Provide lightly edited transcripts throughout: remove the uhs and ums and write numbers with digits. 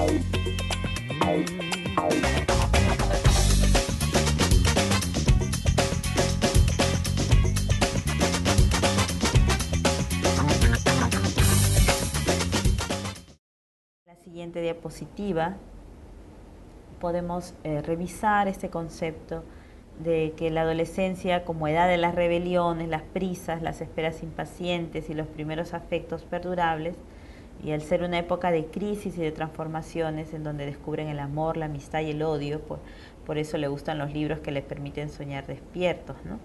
La siguiente diapositiva podemos revisar este concepto de que la adolescencia como edad de las rebeliones, las prisas, las esperas impacientes y los primeros afectos perdurables, y al ser una época de crisis y de transformaciones en donde descubren el amor, la amistad y el odio, por eso le gustan los libros que les permiten soñar despiertos, ¿no?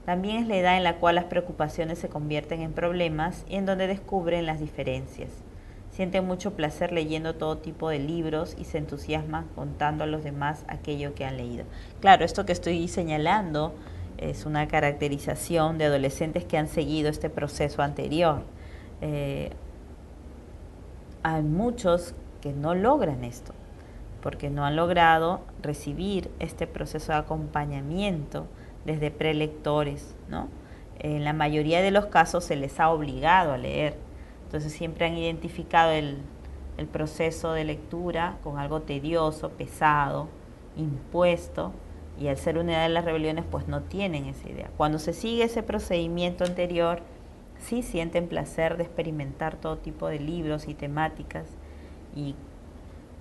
También es la edad en la cual las preocupaciones se convierten en problemas y en donde descubren las diferencias. Sienten mucho placer leyendo todo tipo de libros y se entusiasman contando a los demás aquello que han leído. Claro, esto que estoy señalando es una caracterización de adolescentes que han seguido este proceso anterior. Hay muchos que no logran esto, porque no han logrado recibir este proceso de acompañamiento desde prelectores, ¿no? En la mayoría de los casos se les ha obligado a leer. Entonces siempre han identificado el proceso de lectura con algo tedioso, pesado, impuesto, y al ser una edad de las rebeliones pues no tienen esa idea. Cuando se sigue ese procedimiento anterior, sí sienten placer de experimentar todo tipo de libros y temáticas, y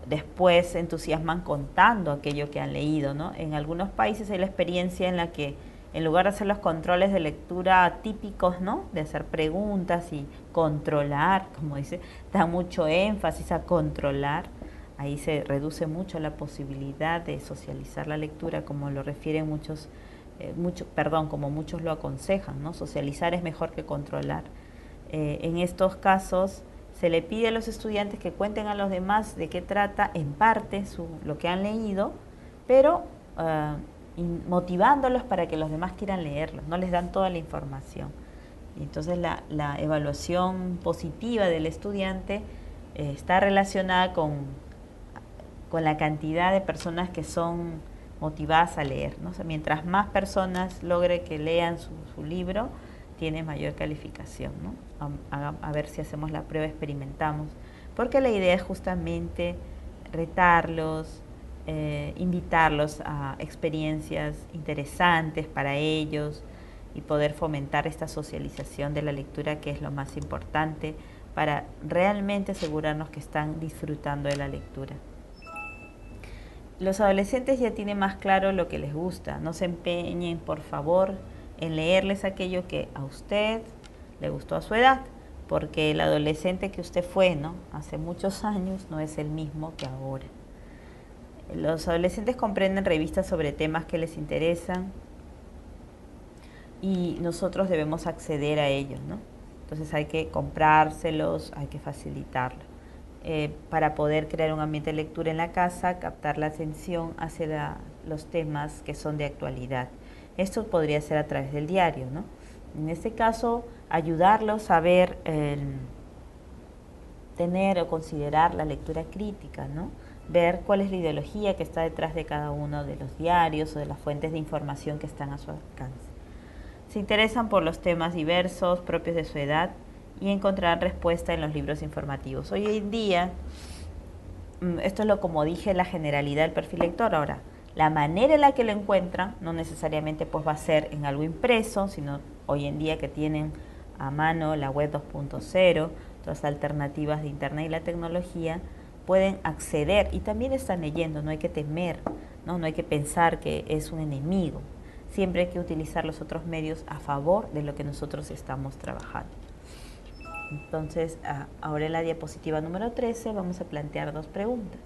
después se entusiasman contando aquello que han leído, ¿no? En algunos países hay la experiencia en la que en lugar de hacer los controles de lectura típicos, ¿no?, de hacer preguntas y controlar, como dice, da mucho énfasis a controlar. Ahí se reduce mucho la posibilidad de socializar la lectura, como lo refieren muchos, como muchos lo aconsejan, ¿no? Socializar es mejor que controlar. En estos casos se le pide a los estudiantes que cuenten a los demás de qué trata en parte lo que han leído, pero motivándolos para que los demás quieran leerlo, no les dan toda la información. Y entonces la evaluación positiva del estudiante está relacionada con la cantidad de personas que son motivadas a leer, ¿no? O sea, mientras más personas logre que lean su libro, tiene mayor calificación, ¿no? A ver si hacemos la prueba, experimentamos, porque la idea es justamente retarlos, invitarlos a experiencias interesantes para ellos y poder fomentar esta socialización de la lectura, que es lo más importante para realmente asegurarnos que están disfrutando de la lectura. Los adolescentes ya tienen más claro lo que les gusta. No se empeñen, por favor, en leerles aquello que a usted le gustó a su edad, porque el adolescente que usted fue, ¿no?, hace muchos años no es el mismo que ahora. Los adolescentes comprenden revistas sobre temas que les interesan y nosotros debemos acceder a ellos, ¿no? Entonces hay que comprárselos, hay que facilitarlo. Para poder crear un ambiente de lectura en la casa, captar la atención hacia los temas que son de actualidad. Esto podría ser a través del diario, ¿no? En este caso, ayudarlos a ver, tener o considerar la lectura crítica, ¿no? Ver cuál es la ideología que está detrás de cada uno de los diarios o de las fuentes de información que están a su alcance. Se interesan por los temas diversos propios de su edad y encontrarán respuesta en los libros informativos. Hoy en día, esto es como dije, la generalidad del perfil lector. Ahora, la manera en la que lo encuentran no necesariamente pues va a ser en algo impreso, sino hoy en día que tienen a mano la web 2.0, todas las alternativas de internet y la tecnología, pueden acceder y también están leyendo. No hay que temer, ¿no? No hay que pensar que es un enemigo. Siempre hay que utilizar los otros medios a favor de lo que nosotros estamos trabajando. Entonces, ahora en la diapositiva número 13 vamos a plantear dos preguntas.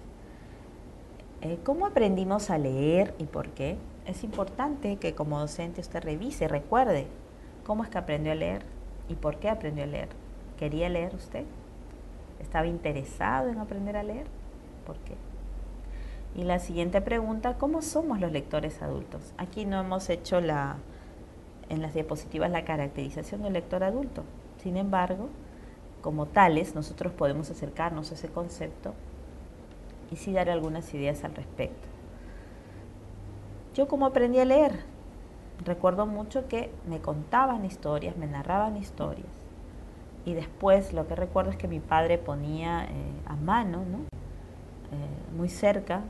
¿Cómo aprendimos a leer y por qué? Es importante que como docente usted revise, recuerde cómo es que aprendió a leer y por qué aprendió a leer. ¿Quería leer usted? ¿Estaba interesado en aprender a leer? ¿Por qué? Y la siguiente pregunta, ¿cómo somos los lectores adultos? Aquí no hemos hecho en las diapositivas la caracterización del lector adulto. Sin embargo, como tales, nosotros podemos acercarnos a ese concepto y sí dar algunas ideas al respecto. Yo, ¿cómo aprendí a leer? Recuerdo mucho que me contaban historias, me narraban historias. Y después lo que recuerdo es que mi padre ponía a mano, ¿no?, muy cerca,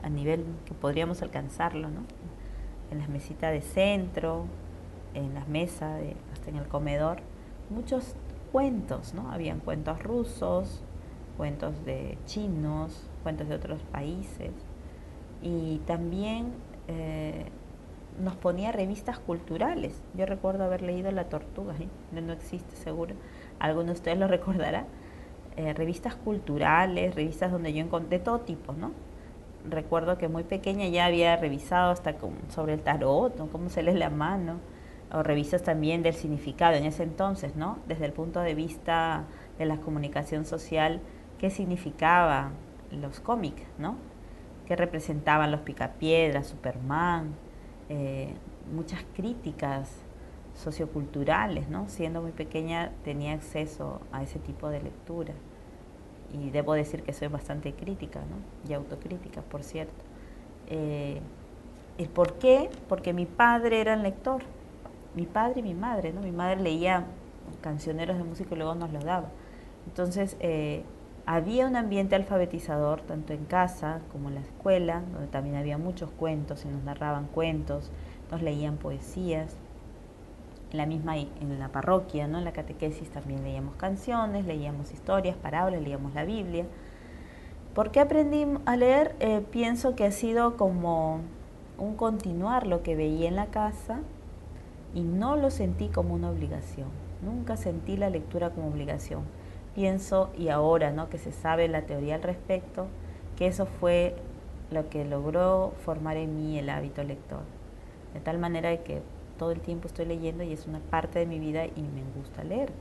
a nivel que podríamos alcanzarlo, ¿no? En las mesitas de centro, en las mesas, hasta en el comedor, muchos cuentos, ¿no? Habían cuentos rusos, cuentos de chinos, cuentos de otros países, y también nos ponía revistas culturales. Yo recuerdo haber leído La Tortuga, no existe seguro, alguno de ustedes lo recordará. Revistas culturales, revistas donde yo encontré de todo tipo, ¿no? Recuerdo que muy pequeña ya había revisado hasta sobre el tarot, ¿no? Cómo se lee la mano, o revistas también del significado en ese entonces, ¿no? Desde el punto de vista de la comunicación social, qué significaban los cómics, ¿no? Qué representaban los Picapiedras, Superman, muchas críticas socioculturales, ¿no? Siendo muy pequeña tenía acceso a ese tipo de lectura. Y debo decir que soy bastante crítica, ¿no? Y autocrítica, por cierto. ¿El por qué? Porque mi padre era el lector, mi padre y mi madre, ¿no? Mi madre leía cancioneros de música y luego nos los daba. Entonces, había un ambiente alfabetizador, tanto en casa como en la escuela, donde también había muchos cuentos y nos narraban cuentos, nos leían poesías. En la parroquia, ¿no? En la catequesis también leíamos canciones, leíamos historias, parábolas, leíamos la Biblia. ¿Por qué aprendí a leer? Pienso que ha sido como un continuar lo que veía en la casa y no lo sentí como una obligación. Nunca sentí la lectura como obligación. Pienso, y ahora, ¿no?, que se sabe la teoría al respecto, que eso fue lo que logró formar en mí el hábito lector. De tal manera que todo el tiempo estoy leyendo y es una parte de mi vida y me gusta leer.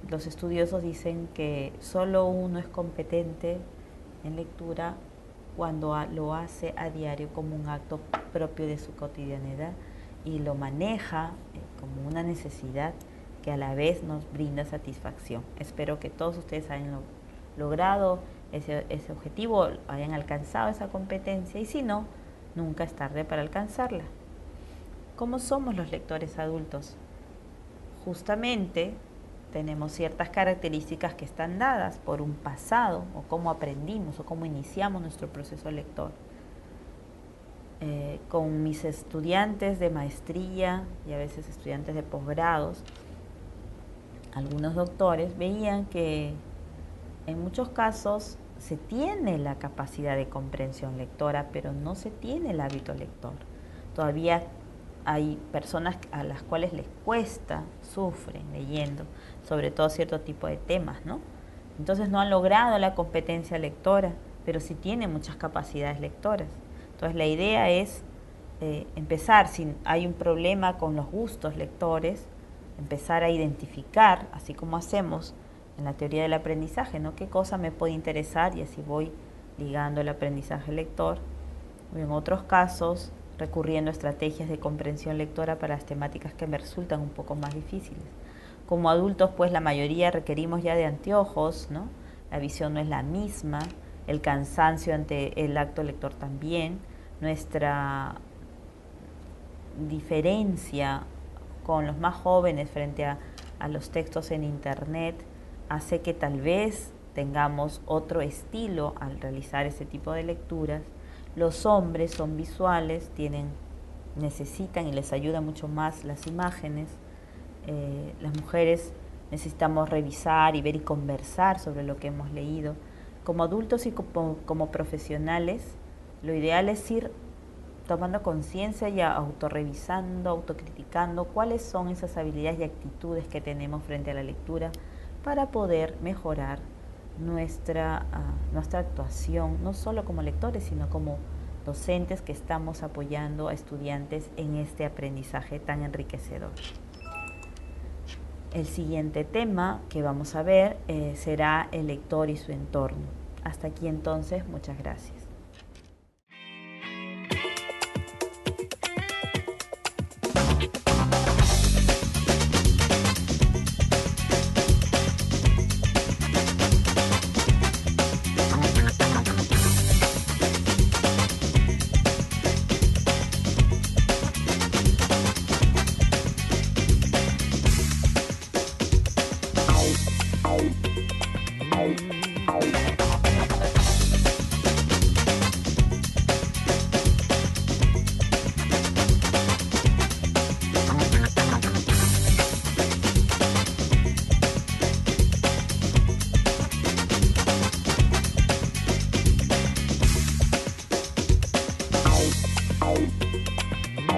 Los estudiosos dicen que solo uno es competente en lectura cuando lo hace a diario como un acto propio de su cotidianidad y lo maneja como una necesidad que a la vez nos brinda satisfacción. Espero que todos ustedes hayan logrado ese objetivo, hayan alcanzado esa competencia y si no, nunca es tarde para alcanzarla. ¿Cómo somos los lectores adultos? Justamente tenemos ciertas características que están dadas por un pasado o cómo aprendimos o cómo iniciamos nuestro proceso lector. Con mis estudiantes de maestría y a veces estudiantes de posgrados, algunos doctores veían que en muchos casos se tiene la capacidad de comprensión lectora, pero no se tiene el hábito lector. Todavía hay personas a las cuales les cuesta, sufren leyendo, sobre todo cierto tipo de temas, ¿no? Entonces no han logrado la competencia lectora, pero sí tienen muchas capacidades lectoras. Entonces la idea es empezar, si hay un problema con los gustos lectores, empezar a identificar, así como hacemos en la teoría del aprendizaje, ¿no? ¿Qué cosa me puede interesar? Y así voy ligando el aprendizaje lector. O en otros casos, recurriendo a estrategias de comprensión lectora para las temáticas que me resultan un poco más difíciles. Como adultos, pues la mayoría requerimos ya de anteojos, ¿no? La visión no es la misma, el cansancio ante el acto lector también, nuestra diferencia con los más jóvenes frente a los textos en internet hace que tal vez tengamos otro estilo al realizar ese tipo de lecturas. Los hombres son visuales, necesitan y les ayuda mucho más las imágenes. Las mujeres necesitamos revisar y ver y conversar sobre lo que hemos leído. Como adultos y como profesionales, lo ideal es ir tomando conciencia y autorrevisando, autocriticando cuáles son esas habilidades y actitudes que tenemos frente a la lectura para poder mejorar nuestra actuación, no solo como lectores, sino como docentes que estamos apoyando a estudiantes en este aprendizaje tan enriquecedor. El siguiente tema que vamos a ver será el lector y su entorno. Hasta aquí entonces, muchas gracias.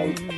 Bye.